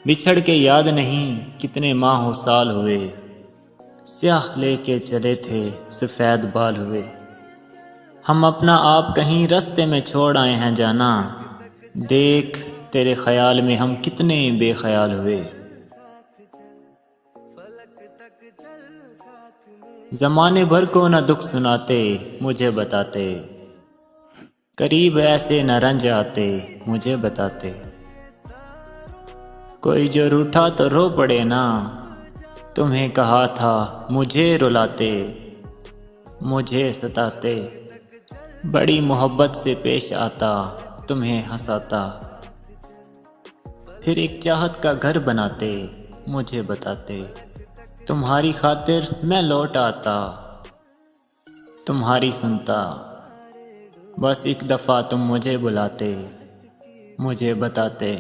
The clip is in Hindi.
बिछड़ के याद नहीं कितने माह साल हुए, स्याह लेके चले थे सफ़ेद बाल हुए। हम अपना आप कहीं रास्ते में छोड़ आए हैं जाना, देख तेरे ख्याल में हम कितने बेख्याल हुए। ज़माने भर को न दुख सुनाते मुझे बताते, करीब ऐसे न रंज आते मुझे बताते। कोई जो रूठा तो रो पड़े ना, तुम्हें कहा था मुझे रुलाते मुझे सताते। बड़ी मोहब्बत से पेश आता तुम्हें हंसाता, फिर एक चाहत का घर बनाते मुझे बताते। तुम्हारी खातिर मैं लौट आता, तुम्हारी सुनता, बस एक दफ़ा तुम मुझे बुलाते मुझे बताते।